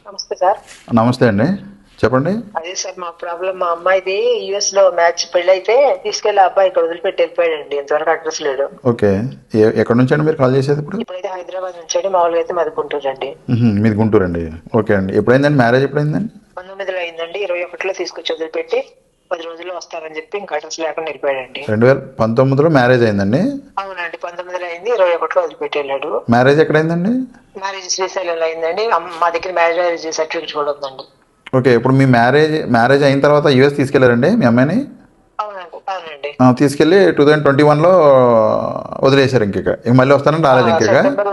నమస్తే సార్. నమస్తే అండి, చెప్పండి. అదే సార్ మా ప్రాబ్లం. మా అమ్మాయిది యుఎస్ లో మ్యాచ్ పెళ్ళైతే తీసుకెళ్లి అబ్బాయి ఇక్కడ వదిలిపెట్టి వెళ్ళిపోయాడండి. ఇంతవరకు అడ్రస్ లేడు. ఓకే. ఎక్కడి నుంచి అండి మీరు కాల్ చేసేది ఇప్పుడు? ఇప్పుడైతే హైదరాబాద్ నుంచి అండి, మామూలుగా అయితే మాది గుంటూరు అండి. మీది గుంటూరు అండి. ఓకే అండి. ఎప్పుడైందండి మ్యారేజ్? ఎప్పుడైందండి? 19లో అయిందండి. 21లో తీసుకొచ్చి వదిలిపెట్టి 10 రోజుల్లో వస్తారని చెప్పి ఇంకా అడ్రస్ లేకుండా వెళ్ళిపోయాడండి. 2019లో మ్యారేజ్ అయిందండి? అవునండి, 19లో అయింది, 21లో వదిలిపెట్టి వెళ్ళాడు. మ్యారేజ్ ఎక్కడైందండి? మ్యారేజ్ శ్రీశైలంలో అయిందండి. మా దగ్గర మ్యారేజ్ సర్టిఫికేట్ కూడా ఉందండి. ఓకే. ఇప్పుడు మీ మ్యారేజ్ అయిన తర్వాత యూఎస్ తీసుకెళ్లారండి మీ అమ్మాయిని? అవునండి అవునండి. తీసుకెళ్ళి 2021లో వదిలేశారు. ఇంక మళ్ళీ వస్తానని రాలేదు ఇంక? సెప్టెంబర్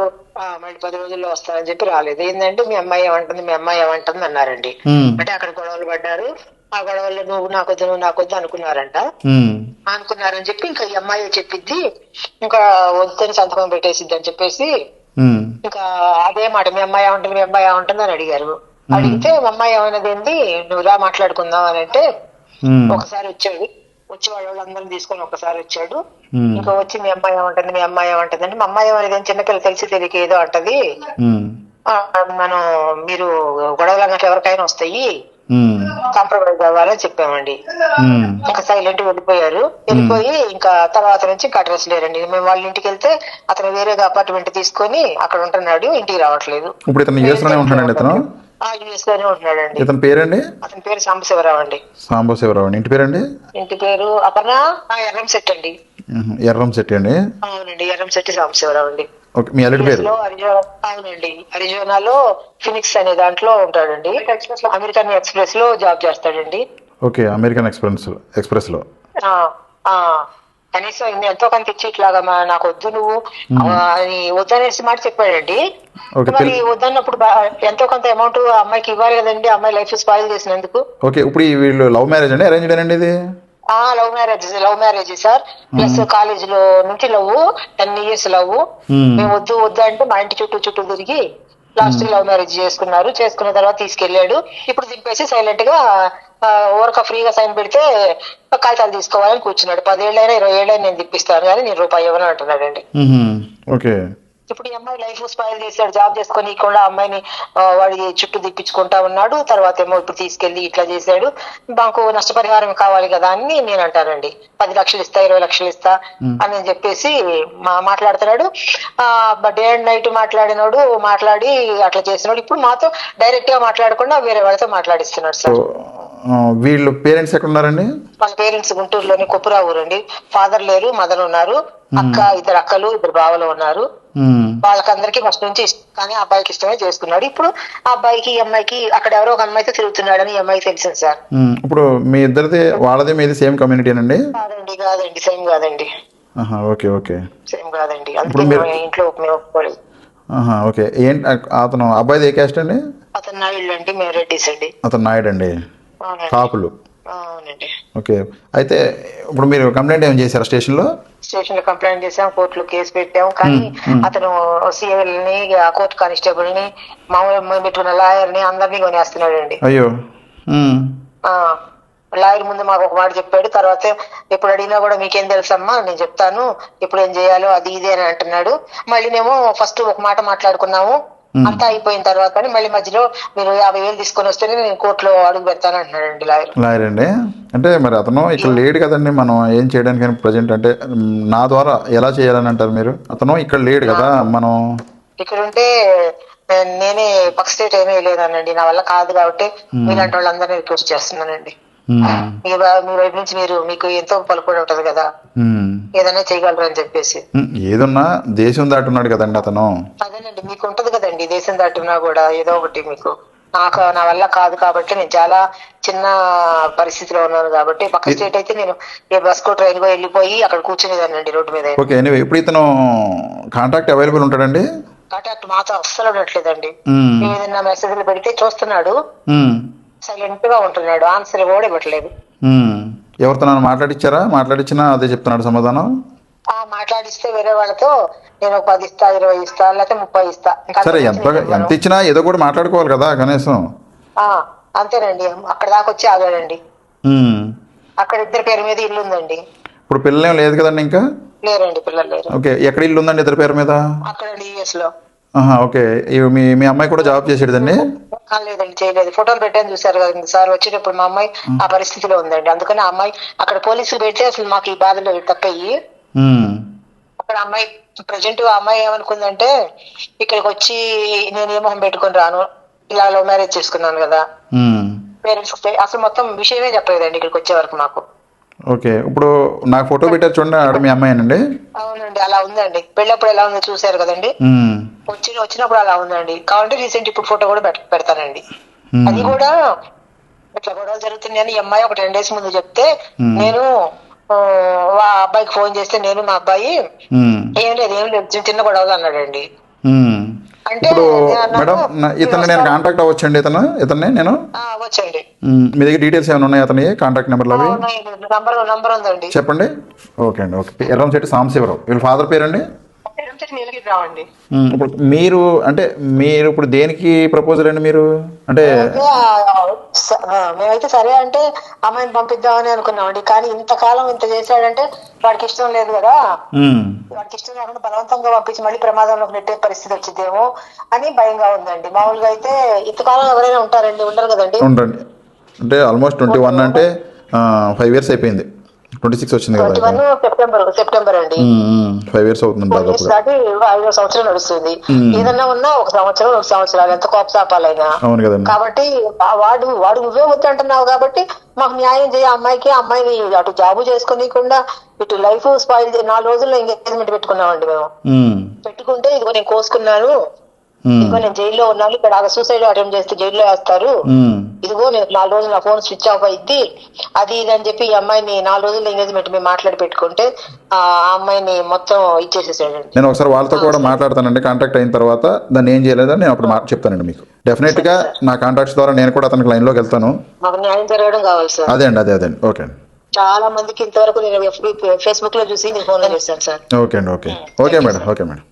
మళ్ళీ 10 రోజుల్లో వస్తారని చెప్పి రాలేదు. ఏంటంటే మీ అమ్మాయి ఏమంటుంది, మీ అమ్మాయి ఏమంటుంది అన్నారండి. అంటే అక్కడ గొడవలు పడ్డారు. ఆ గొడవల్లో నువ్వు నాకొద్దు అనుకున్నారంట. అనుకున్నారని చెప్పి ఇంకా ఈ అమ్మాయి చెప్పిద్ది, ఇంకా వద్దని సంతకం పెట్టేసిద్ది అని చెప్పేసి ఇంకా అదే మాట మీ అమ్మాయి ఏమంటుంది అని అడిగారు. అడిగితే మా అమ్మాయి ఏమైనది ఏంటి, నువ్వు రా మాట్లాడుకుందాం అని అంటే ఒకసారి వచ్చాడు. వచ్చి వాళ్ళందరం తీసుకొని ఒకసారి వచ్చాడు. ఇంకా వచ్చి మీ అమ్మాయి ఏమంటుంది అంటే, మా అమ్మాయి ఏమనేది చిన్నపిల్లలు తెలిసి తెలియక ఏదో అంటది. మనం మీరు గొడవలు అన్నట్లు ఎవరికైనా వస్తాయి, కాంప్రమైజ్ అవ్వాలని చెప్పామండి. ఇంకా సైలెంట్ వెళ్ళిపోయారు. వెళ్ళిపోయి ఇంకా తర్వాత నుంచి ఇంకా అడ్రస్ లేరండి. మేము వాళ్ళ ఇంటికి వెళ్తే అతను వేరేగా అపార్ట్మెంట్ తీసుకొని అక్కడ ఉంటున్నాడు, ఇంటికి రావట్లేదు. ఇప్పుడు ఇతను యుఎస్ లోనే ఉంటున్నాడండి? ఇతను యుఎస్ లోనే ఉంటున్నాడండి. ఇతని పేరండి? అతని పేరు సాంబశివరావు అండి. సాంబశివరావు అండి. ఇంటి పేరండి? ఇంటి పేరు అపర్ణ ఎర్రంశెట్టి అండి. ఎర్రంశెట్టి అండి. అవునండి, ఎర్రంశెట్టి సాంబశివరావు అండి. ఓకే. మీ అల్లుడి పేరు? అవునండి, అరిజోనాలో ఫినిక్స్ అనే దాంట్లో ఉంటాడండి. అమెరికన్ ఎక్స్ప్రెస్ లో జాబ్ చేస్తాడండి. ఓకే. అమెరికన్ ఎక్స్ప్రెస్ లో. కనీసం ఎంతో కొంత ఇచ్చి ఇట్లాగా నాకు వద్దు నువ్వు అని వద్దనేసి మాట చెప్పాడండి. మరి వద్దన్నప్పుడు ఎంతో కొంత అమౌంట్ అమ్మాయికి ఇవ్వాలి కదండి, అమ్మాయి లైఫ్ స్పాయిల్ చేసినందుకు. ఓకే. ఇప్పుడు వీళ్ళు లవ్ మ్యారేజ్ అండి, అరేంజ్డ్ అండి ఇది? Love marriage sir. Plus college లో నుంచి లవ్, 10 years లవ్. మేము వద్దు అంటే మా ఇంటి చుట్టూ తిరిగి లాస్ట్ లవ్ మ్యారేజ్ చేసుకున్నారు. చేసుకున్న తర్వాత తీసుకెళ్లాడు. ఇప్పుడు దింపేసి సైలెంట్ గా ఊరక ఫ్రీగా సైన్ పెడితే కాగితాలు తీసుకోవాలని కూర్చున్నాడు. 10 ఏళ్ళైనా 20 ఏళ్ళైనా నేను తిప్పిస్తాను కానీ నేను రూపాయి ఇవ్వను అంటున్నాడండి. ఓకే. ఇప్పుడు ఈ అమ్మాయి లైఫ్ స్పాయిల్ చేశాడు. జాబ్ చేసుకొని కూడా అమ్మాయిని వాడి చుట్టూ తిప్పించుకుంటా ఉన్నాడు. తర్వాత ఏమో ఇప్పుడు తీసుకెళ్లి ఇట్లా చేశాడు. మాకు నష్టపరిహారం కావాలి కదా అని నేను అంటానండి. 10 లక్షలు ఇస్తా, 20 లక్షలు ఇస్తా అని చెప్పేసి మాట్లాడుతున్నాడు. డే అండ్ నైట్ మాట్లాడి అట్లా చేసినాడు. ఇప్పుడు మాతో డైరెక్ట్ గా మాట్లాడకుండా వేరే వాళ్ళతో మాట్లాడిస్తున్నాడు సార్. వీళ్ళు పేరెంట్స్ ఎక్కడ ఉన్నారండి? వాళ్ళ పేరెంట్స్ గుంటూరులోని కొప్పురా ఊరండి. ఫాదర్ లేరు, మదర్ ఉన్నారు. ఇద్దరు అక్కలు, 2 బావలు ఉన్నారు. వాళ్ళకందరికి ఫస్ట్ నుంచి ఇష్టం, కానీ అబ్బాయికి ఇష్టమే చేసుకున్నాడు. ఇప్పుడు ఆ అబ్బాయికి ఈ అమ్మాయికి అక్కడ ఎవరో ఒక అమ్మాయితో తిరుగుతున్నాడని ఈ అమ్మాయికి తెలిసింది సార్. ఇప్పుడు మీ ఇద్దరిది వాళ్ళది మీది సేమ్ కమ్యూనిటీ అండి? కాదండి, సేమ్ కాదండి. ఓకే. ఓకే. సేమ్ కాదండి, అందుకే ఇంట్లో ఒప్పుకోలేదు. ఓకే. ఏంటి అతను అబ్బాయిది ఏ క్యాస్ట్ అండి? అతను నాయుడు అండి, మేము రెడ్డిస్ అండి. అతను నాయుడు అండి, కాపులు. అవునండి. ఓకే. అయితే ఇప్పుడు మీరు కంప్లైంట్ ఏమైనా చేశారా స్టేషన్లో? స్టేషన్లో కంప్లైంట్ చేసాం, కోర్టులో కేసు పెట్టాం. కానీ అతను సిఐల్ని, కోర్టు కానిస్టేబుల్ ని, మామూలు పెట్టుకున్న లాయర్ ని అందరినీ కొనేస్తున్నాడు అండి. అయ్యో. లాయర్ ముందు మాకు ఒక మాట చెప్పాడు. తర్వాత ఎప్పుడు అడిగినా కూడా మీకేం తెలుసమ్మా, నేను చెప్తాను ఎప్పుడు ఏం చేయాలో అది ఇది అని అంటున్నాడు. మళ్ళీనేమో ఫస్ట్ ఒక మాట మాట్లాడుకున్నాము, అంతా అయిపోయిన తర్వాత మళ్ళీ మధ్యలో మీరు 50,000 తీసుకొని వస్తేనే నేను కోర్టులో అడుగు పెడతాను అంటున్నాడండి లాయర్ అండి. అంటే మరి అతను ఇక్కడ లేడు కదండి, మనం ఏం చేయడానికి ప్రజెంట్ అంటే నా ద్వారా ఎలా చేయాలని అంటారు మీరు? అతను ఇక్కడ లేడు కదా, మనం ఇక్కడ ఉంటే నేనే పక్క స్టేట్ ఏమీ లేదనండి, నా వల్ల కాదు కాబట్టి మీలాంటి వాళ్ళందరినీ రిక్వెస్ట్ చేస్తున్నానండి. మీ వైపు నుంచి మీకు ఎంతో పలుకుబడి ఉంటది కదా, ఏదైనా చేయగలరు అని చెప్పేసి. ఏదన్నా దేశం దాటున్నాడు కదండి అతను. అదేనండి, మీకు ఉంటది కదండి దేశం దాటున్నా కూడా ఏదో ఒకటి మీకు. నా వల్ల కాదు కాబట్టి నేను చాలా చిన్న పరిస్థితిలో ఉన్నాను కాబట్టి, పక్క స్టేట్ అయితే నేను ఏ బస్ కో ట్రైన్ కో వెళ్ళిపోయి అక్కడ కూర్చునేదానండి రోడ్డు మీద. ఓకే. ఎనీవే, ఇప్పుడు ఇతను కాంటాక్ట్ అవైలబుల్ ఉంటాడండి? కాంటాక్ట్ మాతో అస్సలు ఉండట్లేదండి. ఏదైనా మెసేజ్లు పెడితే చూస్తున్నాడు, సైలెంట్ గా ఉంటున్నాడు, ఆన్సర్ కూడా ఇవ్వట్లేదు. ఎవరితో మాట్లాడించినా అదే చెప్తున్నాడు సమాధానం. మాట్లాడిస్తే వేరే వాళ్ళతో నేను 10 ఇస్తా, 20 ఇస్తా, లేకపోతే 30 ఇస్తా. సరే, ఎంత ఇచ్చినా ఏదో కూడా మాట్లాడుకోవాలి కదా కనీసం. అంతేనండి, అక్కడ దాకా వచ్చి ఆగాడండి. అక్కడ 2 పేరు మీద ఇల్లు ఉందండి. ఇప్పుడు పిల్లలేం లేదు కదండి ఇంకా? లేరండి, పిల్లలు లేరు. ఓకే. ఎక్కడ ఇల్లు ఉందండి 2 పేరు మీద? అక్కడ యుఎస్ లో. ఓకే. మీ మీ అమ్మాయి కూడా జాబ్ చేసేదండి? లేదండి, చేయలేదు. ఫోటోలు పెట్టాను చూసారు కదండి సార్, వచ్చేటప్పుడు మా అమ్మాయి ఆ పరిస్థితిలో ఉందండి. అందుకని ఆ అమ్మాయి అక్కడ పోలీసులు పెడితే అసలు మాకు ఈ బాధలు తప్పయ్యి అక్కడ అమ్మాయి ప్రజెంట్ ఆ అమ్మాయి ఏమనుకుందంటే ఇక్కడికి వచ్చి నేను ఏ మొహం పెట్టుకుని రాను, ఇలా లవ్ మ్యారేజ్ చేసుకున్నాను కదా, పేరెంట్స్ అసలు మొత్తం విషయమే చెప్పలేదండి ఇక్కడికి వచ్చే వరకు మాకు. ఓకే. ఇప్పుడు నాకు ఫోటో పెట్టారు చూడండి, ఆడ మీ అమ్మాయినండి? అవునండి, అలా ఉందండి. పెళ్ళప్పుడు ఎలా ఉందో చూసారు కదండి, వచ్చినప్పుడు అలా ఉందండి. కావాలంటే రీసెంట్ ఇప్పుడు ఫోటో కూడా పెడతానండి. అది కూడా ఇట్లా గొడవలు జరుగుతున్నాయని ఈ అమ్మాయి ఒక 10 days ముందు చెప్తే నేను ఆ అబ్బాయికి ఫోన్ చేస్తే నేను మా అబ్బాయి ఏం లేదు చిన్న చిన్న గొడవలు అన్నాడండి. అంటే ఇప్పుడు మేడం ఇతన్ని నేను కాంటాక్ట్ అవ్వచ్చండి? ఇతన్ని నేను అవ్వచ్చండి. మీ దగ్గర డీటెయిల్స్ ఏమైనా ఉన్నాయి అతని కాంటాక్ట్ నెంబర్లు అవి? నంబర్ ఉందండి. చెప్పండి. ఓకే అండి. ఓకే. ఎర్రంశెట్టి సాంబశివరావు వీళ్ళ ఫాదర్ పేరండి? రావండి. ఇప్పుడు మీరు అంటే మీరు ఇప్పుడు దేనికి ప్రపోజల్ అండి మీరు? అంటే మేమైతే సరే అంటే అమ్మాయిని పంపిద్దామని అనుకున్నామండి. కానీ ఇంతకాలం ఇంత చేశాడంటే వాడికి ఇష్టం లేదు కదా, వాడికి ఇష్టం లేకుండా బలవంతంగా పంపించి మళ్ళీ ప్రమాదంలోకి నెట్టే పరిస్థితి వచ్చిందేమో అని భయంగా ఉందండి. మామూలుగా అయితే ఇంతకాలం ఎవరైనా ఉంటారండి? ఉండరు కదండి. ఉండండి. అంటే ఆల్మోస్ట్ 21 అంటే 5 years అయిపోయింది. 26 వచ్చింది కదా, సెప్టెంబర్ అండి. 5 years అవుతుంది దాదాపు. 5వ సంవత్సరం నడుస్తుంది. ఏదన్నా ఉన్నా ఒక సంవత్సరం 2 సంవత్సరాలు ఎంత కోపసాపాలైనా. అవును కదండి. కాబట్టి వాడు నువ్వే వద్దు అంటున్నావు కాబట్టి మాకు న్యాయం చేయ, అమ్మాయిని అటు జాబు చేసుకోనీయకుండా ఇటు లైఫ్ స్పాయిల్ 4 రోజుల్లో ఎంగేజ్మెంట్ పెట్టుకున్నామండి మేము. పెట్టుకుంటే ఇదిగో నేను కోసుకున్నాను, ఇదిగో నేను జైల్లో ఉన్నాను, ఇక్కడ సూసైడ్ అటెంప్ట్ చేస్తే జైల్లో వేస్తారు, ఇదిగో నేను 4 రోజులు నా ఫోన్ స్విచ్ ఆఫ్ అయింది అది ఇది అని చెప్పి ఈ అమ్మాయిని 4 రోజులు ఎంగేజ్మెంట్ మేము మాట్లాడి పెట్టుకుంటే ఆ అమ్మాయిని మొత్తం ఇచ్చేసేసాడండి. నేను ఒకసారి వాళ్ళతో కూడా మాట్లాడతానండి. కాంటాక్ట్ అయిన తర్వాత దాన్ని ఏం చేయలేదని నేను అప్పుడు చెప్తానండి మీకు. డెఫినెట్ గా నా కాంటాక్ట్స్ ద్వారా నేను కూడా అతనికి లైన్ లోకి వెళ్తాను. మాకు న్యాయం జరగడం కావాలి సార్. అదే అండి. ఓకే అండి. చాలా మందికి ఇంతవరకు నేను ఫేస్బుక్ లో చూసి ఫోన్ చేశాను సార్. ఓకే అండి. Okay madam.